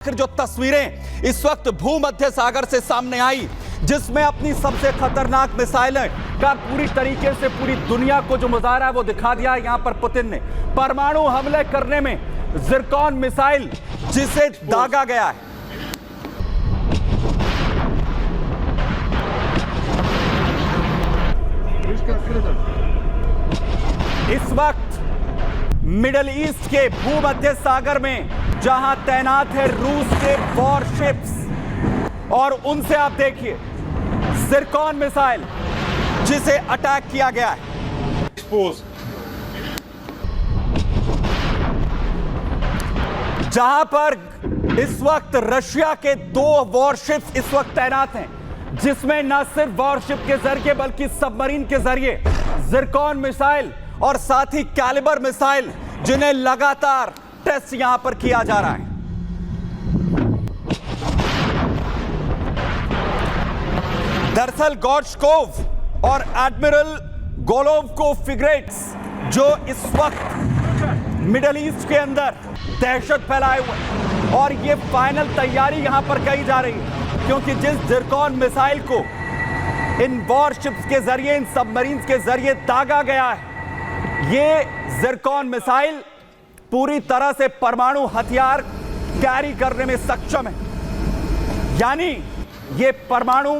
आखिर जो तस्वीरें इस वक्त भूमध्य सागर से सामने आई, जिसमें अपनी सबसे खतरनाक मिसाइलें का पूरी तरीके से पूरी दुनिया को जो मुजाहरा है वो दिखा दिया है। यहां पर पुतिन ने परमाणु हमले करने में ज़िरकॉन मिसाइल जिसे दागा गया है। इस वक्त मिडिल ईस्ट के भूमध्य सागर में जहां तैनात है रूस के वॉरशिप्स, और उनसे आप देखिए ज़िरकॉन मिसाइल जिसे अटैक किया गया है। जहां पर इस वक्त रशिया के 2 वॉरशिप्स इस वक्त तैनात हैं, जिसमें न सिर्फ वॉरशिप के जरिए बल्कि सबमरीन के जरिए ज़िरकॉन मिसाइल और साथ ही कैलिबर मिसाइल जिन्हें लगातार टेस्ट यहां पर किया जा रहा है। दरअसल गोर्शकोव और एडमिरल गोलोवकोव फ्रिगेट्स जो इस वक्त मिडिल ईस्ट के अंदर दहशत फैलाए हुए, और ये फाइनल तैयारी यहां पर की जा रही है, क्योंकि जिस ज़िरकॉन मिसाइल को इन वॉरशिप्स के जरिए, इन सबमरीन्स के जरिए दागा गया है, ये ज़िरकॉन मिसाइल पूरी तरह से परमाणु हथियार कैरी करने में सक्षम है। यानी ये परमाणु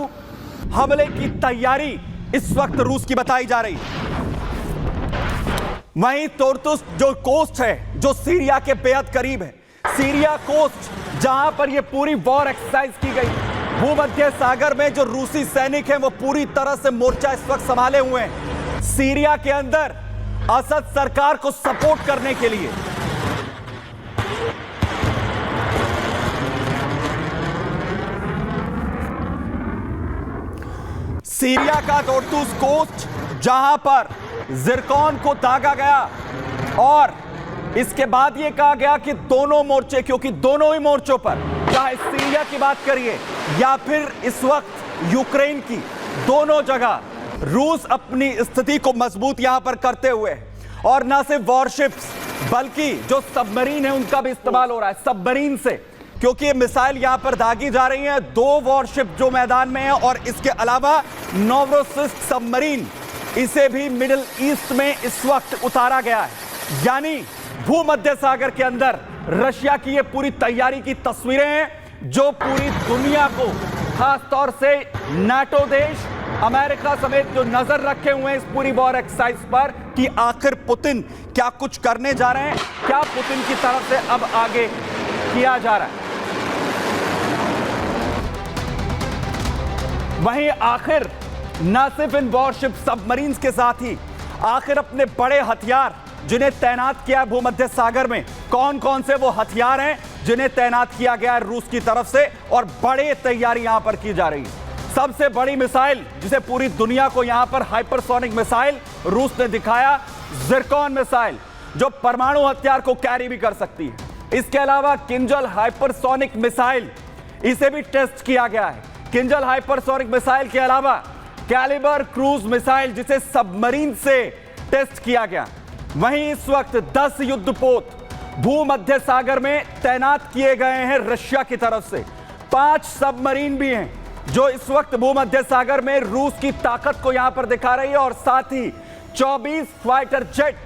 हमले की तैयारी इस वक्त रूस की बताई जा रही है। वहीं तोर्तुस जो कोस्ट है, जो सीरिया के बेहद करीब है, सीरिया कोस्ट जहां पर ये पूरी वॉर एक्सरसाइज की गई, भूमध्य सागर में जो रूसी सैनिक हैं वो पूरी तरह से मोर्चा इस वक्त संभाले हुए हैं सीरिया के अंदर असद सरकार को सपोर्ट करने के लिए। सीरिया का तोर्तुस कोस्ट जहां पर ज़िरकॉन को दागा गया, और इसके बाद यह कहा गया कि दोनों मोर्चे, क्योंकि दोनों ही मोर्चों पर, चाहे सीरिया की बात करिए या फिर इस वक्त यूक्रेन की, दोनों जगह रूस अपनी स्थिति को मजबूत यहां पर करते हुए, और न सिर्फ वॉरशिप्स बल्कि जो सबमरीन है उनका भी इस्तेमाल हो रहा है सबमरीन से, क्योंकि ये मिसाइल यहां पर दागी जा रही हैं। 2 वॉरशिप जो मैदान में है, और इसके अलावा नोवरोसिस्क सबमरीन, इसे भी मिडिल ईस्ट में इस वक्त उतारा गया है। यानी भूमध्य सागर के अंदर रशिया की ये पूरी तैयारी की तस्वीरें हैं, जो पूरी दुनिया को, खासतौर से नाटो देश, अमेरिका समेत जो नजर रखे हुए हैं इस पूरी वॉर एक्सरसाइज पर कि आखिर पुतिन क्या कुछ करने जा रहे हैं, क्या पुतिन की तरफ से अब आगे किया जा रहा है। वहीं आखिर न सिर्फ इन वॉरशिप सबमरीन्स के साथ ही आखिर अपने बड़े हथियार जिन्हें तैनात किया भूमध्य सागर में, कौन कौन से वो हथियार हैं जिन्हें तैनात किया गया है रूस की तरफ से, और बड़े तैयारी यहां पर की जा रही है। सबसे बड़ी मिसाइल जिसे पूरी दुनिया को यहां पर हाइपरसोनिक मिसाइल रूस ने दिखाया, ज़िरकॉन मिसाइल, जो परमाणु हथियार को कैरी भी कर सकती है। इसके अलावा किंजल हाइपरसोनिक मिसाइल, इसे भी टेस्ट किया गया है। किंजल हाइपरसोनिक मिसाइल के अलावा कैलिबर क्रूज मिसाइल, जिसे सबमरीन से टेस्ट किया गया। वहीं इस वक्त 10 युद्धपोत भूमध्य सागर में तैनात किए गए हैं रशिया की तरफ से। 5 सबमरीन भी हैं जो इस वक्त भूमध्य सागर में रूस की ताकत को यहां पर दिखा रही है, और साथ ही 24 फाइटर जेट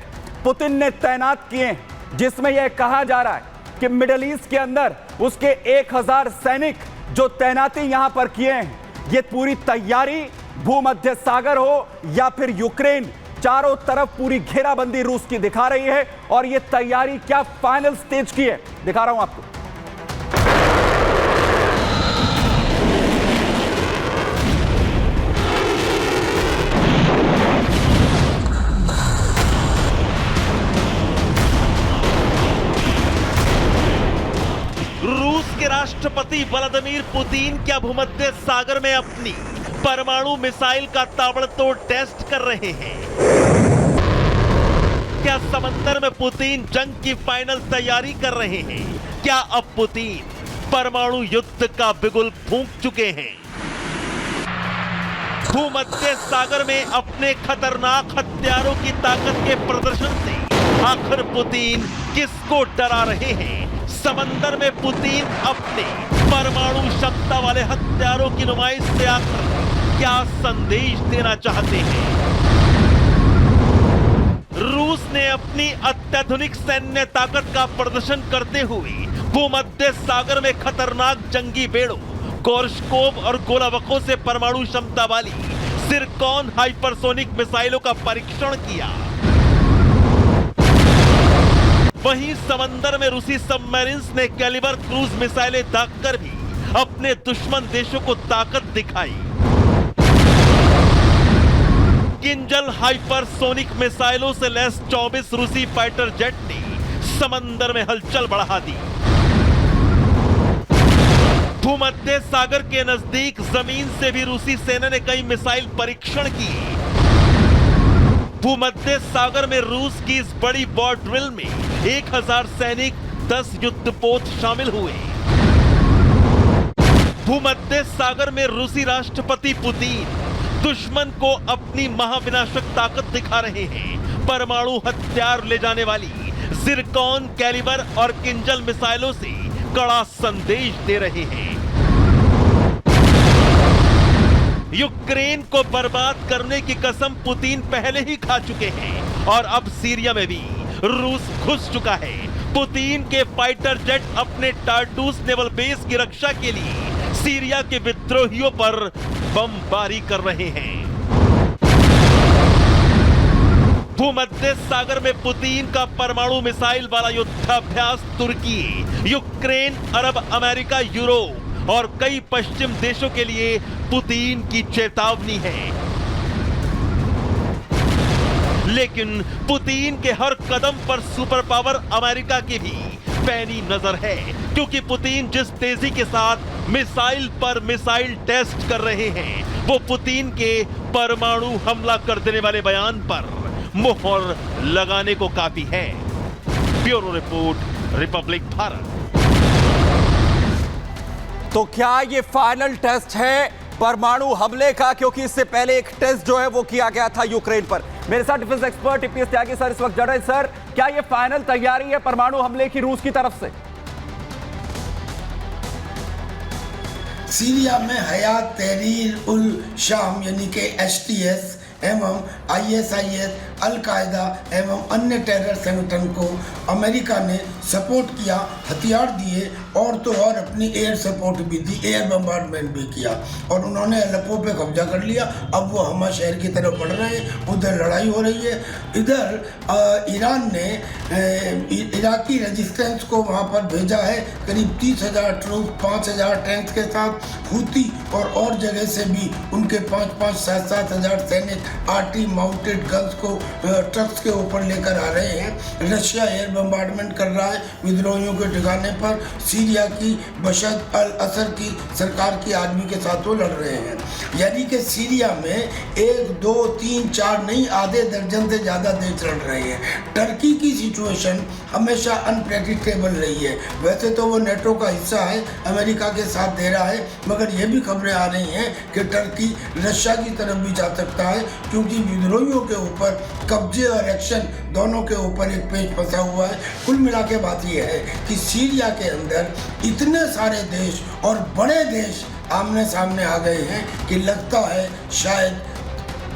पुतिन ने तैनात किए हैं, जिसमें यह कहा जा रहा है कि मिडिल ईस्ट के अंदर उसके 1000 सैनिक जो तैनाती यहां पर किए हैं। यह पूरी तैयारी भूमध्य सागर हो या फिर यूक्रेन, चारों तरफ पूरी घेराबंदी रूस की दिखा रही है, और यह तैयारी क्या फाइनल स्टेज की है दिखा रहा हूं आपको। रूस के राष्ट्रपति व्लादिमीर पुतिन क्या भूमध्य सागर में अपनी परमाणु मिसाइल का ताबड़तोड़ टेस्ट कर रहे हैं? क्या समंदर में पुतिन जंग की फाइनल तैयारी कर रहे हैं? क्या अब पुतिन परमाणु युद्ध का बिगुल फूंक चुके हैं? भूमध्य सागर में अपने खतरनाक हथियारों की ताकत के प्रदर्शन से आखिर पुतिन किसको डरा रहे हैं? समंदर में पुतिन अपने परमाणु क्षमता वाले हथियारों की नुमाइश से आकर क्या संदेश देना चाहते हैं? रूस ने अपनी अत्याधुनिक सैन्य ताकत का प्रदर्शन करते हुए भूमध्य सागर में खतरनाक जंगी बेड़ों गोरशकोव और गोलावकों से परमाणु क्षमता वाली सिरकॉन हाइपरसोनिक मिसाइलों का परीक्षण किया। वहीं समंदर में रूसी सबमरीन्स ने कैलिबर क्रूज मिसाइलें दागकर भी अपने दुश्मन देशों को ताकत दिखाई। किंजल हाइपरसोनिक मिसाइलों से लैस 24 रूसी फाइटर जेट ने समंदर में हलचल बढ़ा दी। भूमध्य सागर के नजदीक जमीन से भी रूसी सेना ने कई मिसाइल परीक्षण किए। भूमध्य सागर में रूस की इस बड़ी वॉर ड्रिल में 1000 सैनिक 10 युद्धपोत शामिल हुए। भूमध्य सागर में रूसी राष्ट्रपति पुतिन दुश्मन को अपनी महाविनाशक ताकत दिखा रहे हैं। परमाणु हथियार ले जाने वाली जिरकॉन, कैलिबर और किंजल मिसाइलों से कड़ा संदेश दे रहे हैं। यूक्रेन को बर्बाद करने की कसम पुतिन पहले ही खा चुके हैं और अब सीरिया में भी रूस घुस चुका है। पुतिन के फाइटर जेट अपने टार्टूस नेवल बेस की रक्षा के लिए सीरिया के विद्रोहियों पर बमबारी कर रहे हैं। भूमध्य सागर में पुतिन का परमाणु मिसाइल वाला युद्धाभ्यास तुर्की, यूक्रेन, अरब अमेरिका, यूरोप और कई पश्चिम देशों के लिए पुतिन की चेतावनी है। लेकिन पुतिन के हर कदम पर सुपर पावर अमेरिका की भी पैनी नजर है, क्योंकि पुतिन जिस तेजी के साथ मिसाइल पर मिसाइल टेस्ट कर रहे हैं वो पुतिन के परमाणु हमला कर देने वाले बयान पर मोहर लगाने को काफी है। Bureau report, Republic Bharat. तो क्या ये फाइनल टेस्ट है परमाणु हमले का? क्योंकि इससे पहले एक टेस्ट जो है वो किया गया था यूक्रेन पर। मेरे साथ डिफेंस एक्सपर्ट टीपीएस त्यागी सर इस वक्त जुड़ रहे हैं। सर, क्या ये फाइनल तैयारी है परमाणु हमले की रूस की तरफ से? सीरिया में हयात तहरीर उल शाम यानी कि HTS एवं ISIS, अल-कायदा एवं अन्य टेरर संगठन को अमेरिका ने सपोर्ट किया, हथियार दिए और तो और अपनी एयर सपोर्ट भी दी, एयर बम्बार्डमेंट भी किया और उन्होंने अलेप्पो पे कब्जा कर लिया। अब वो हमा शहर की तरफ बढ़ रहे हैं, उधर लड़ाई हो रही है। इधर ईरान ने इराकी रेजिस्टेंस को वहाँ पर भेजा है, करीब 30,000 ट्रूप, 5,000 टैंक्स के साथ। हूती और जगह से भी उनके 5,000 7,000 सैनिक आर्टी माउंटेड गन्स को ट्रक्स के ऊपर लेकर आ रहे हैं। रशिया एयर बम्बार्डमेंट कर रहा है विद्रोहियों के ठिकाने पर। सीरिया की बशर अल असद की सरकार की आर्मी के साथ वो लड़ रहे हैं। यानी कि सीरिया में 1, 2, 3, 4 नहीं, आधे दर्जन से ज़्यादा देश लड़ रहे हैं। टर्की की सिचुएशन हमेशा अनप्रेडिक्टेबल रही है। वैसे तो वो नेटो का हिस्सा है, अमेरिका के साथ दे रहा है, मगर ये भी खबरें आ रही हैं कि टर्की रशिया की तरफ भी जा सकता है, क्योंकि विद्रोहियों के ऊपर कब्जे और एक्शन दोनों के ऊपर एक पेच फंसा हुआ है। कुल मिला के बात यह है कि सीरिया के अंदर इतने सारे देश और बड़े देश आमने सामने आ गए हैं कि लगता है शायद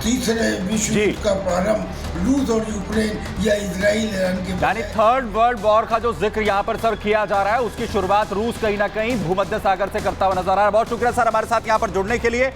तीसरे विश्व युद्ध का प्रारंभ रूस और यूक्रेन या इजराइल ईरान के, यानी थर्ड वर्ल्ड वॉर का जो जिक्र यहाँ पर सर किया जा रहा है उसकी शुरुआत रूस कहीं ना कहीं भूमध्य सागर से करता हुआ नजर आ रहा है। बहुत शुक्रिया सर हमारे साथ यहाँ पर जुड़ने के लिए।